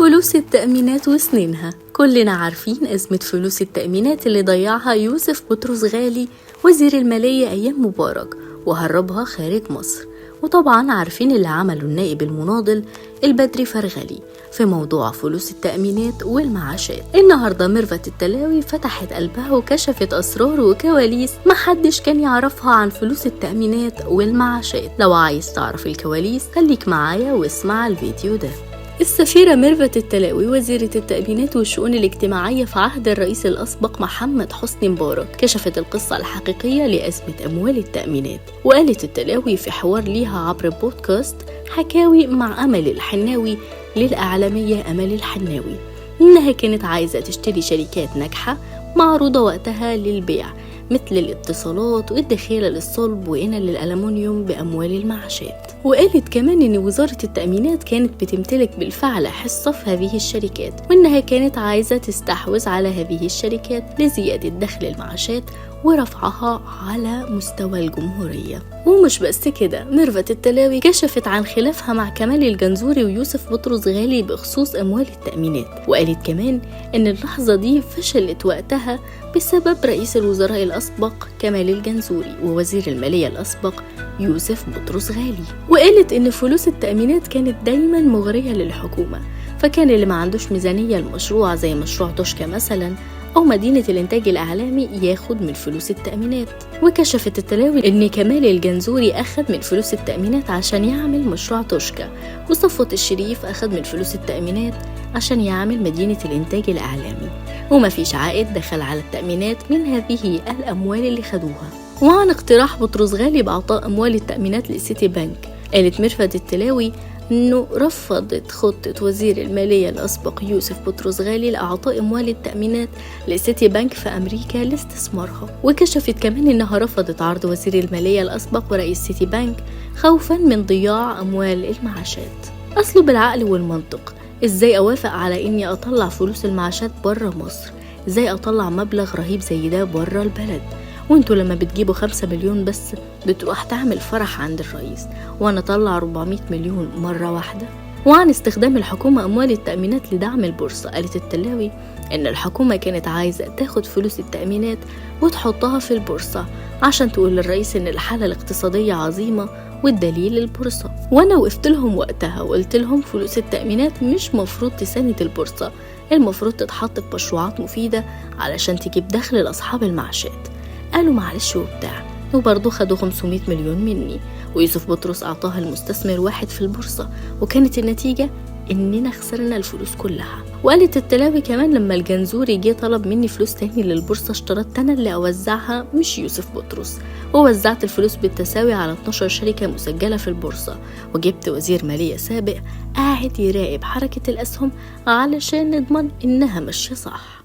فلوس التأمينات وسنينها. كلنا عارفين أزمة فلوس التأمينات اللي ضيعها يوسف بطرس غالي وزير المالية أيام مبارك وهربها خارج مصر. وطبعا عارفين اللي عمله النائب المناضل البدري فرغلي في موضوع فلوس التأمينات والمعاشات. النهاردة ميرفت التلاوي فتحت قلبها وكشفت أسرار وكواليس محدش كان يعرفها عن فلوس التأمينات والمعاشات. لو عايز تعرف الكواليس خليك معايا واسمع الفيديو ده. السفيرة ميرفت التلاوي وزيرة التأمينات والشؤون الاجتماعية في عهد الرئيس الأسبق محمد حسني مبارك كشفت القصة الحقيقية لأزمة أموال التأمينات. وقالت التلاوي في حوار ليها عبر بودكاست حكاوي مع أمل الحناوي للإعلامية أمل الحناوي إنها كانت عايزة تشتري شركات ناجحة معروضة وقتها للبيع مثل الاتصالات والدخيلة للصلب وإنل للألمنيوم بأموال المعاشات. وقالت كمان إن وزارة التأمينات كانت بتمتلك بالفعل حصة في هذه الشركات وإنها كانت عايزة تستحوذ على هذه الشركات لزيادة دخل المعاشات ورفعها على مستوى الجمهورية. ومش بس كده، ميرفت التلاوي كشفت عن خلافها مع كمال الجنزوري ويوسف بطرس غالي بخصوص أموال التأمينات. وقالت كمان إن اللحظة دي فشلت وقتها بسبب رئيس الوزراء الأسبق كمال الجنزوري ووزير المالية الأسبق يوسف بطرس غالي. وقالت إن فلوس التأمينات كانت دايما مغرية للحكومة، فكان اللي ما عندوش ميزانية المشروع زي مشروع توشكا مثلا أو مدينة الإنتاج الإعلامي ياخد من فلوس التأمينات. وكشفت التلاوي إن كمال الجنزوري أخد من فلوس التأمينات عشان يعمل مشروع توشكا، وصفوت الشريف أخد من فلوس التأمينات عشان يعمل مدينة الإنتاج الإعلامي، ومفيش عائد دخل على التأمينات من هذه الأموال اللي خدوها. وعن اقتراح بطرس غالي بإعطاء أموال التأمينات للسيتي بنك، قالت ميرفت التلاوي إنه رفضت خطة وزير المالية الأسبق يوسف بطرس غالي لإعطاء أموال التأمينات لسيتي بنك في أمريكا لاستثمارها. وكشفت كمان إنها رفضت عرض وزير المالية الأسبق ورئيس سيتي بنك خوفا من ضياع أموال المعاشات. أصله بالعقل والمنطق، إزاي أوافق على إني أطلع فلوس المعاشات برا مصر؟ إزاي أطلع مبلغ رهيب زي ده برا البلد؟ وانتوا لما بتجيبوا 5 مليون بس بتروح تعمل فرح عند الرئيس، وانا اطلع 400 مليون مرة واحدة؟ وعن استخدام الحكومة أموال التأمينات لدعم البورصة، قالت التلاوي إن الحكومة كانت عايزة تاخد فلوس التأمينات وتحطها في البورصة عشان تقول للرئيس إن الحالة الاقتصادية عظيمة والدليل البورصة. وانا وقفت لهم وقتها وقلت لهم فلوس التأمينات مش مفروض تساند البورصة، المفروض تتحط في مشروعات مفيدة علشان تجيب دخل لأصحاب المعاشات. قالوا معلش وبتاع، وبرضه خدوا 500 مليون مني، ويوسف بطرس أعطاها المستثمر واحد في البورصة، وكانت النتيجة إننا خسرنا الفلوس كلها. وقالت التلاوي كمان لما الجنزوري جه طلب مني فلوس تاني للبورصة اشترطت أنا اللي أوزعها مش يوسف بطرس، ووزعت الفلوس بالتساوي على 12 شركة مسجلة في البورصة، وجبت وزير مالية سابق قاعد يراقب حركة الأسهم علشان نضمن إنها ماشية صح.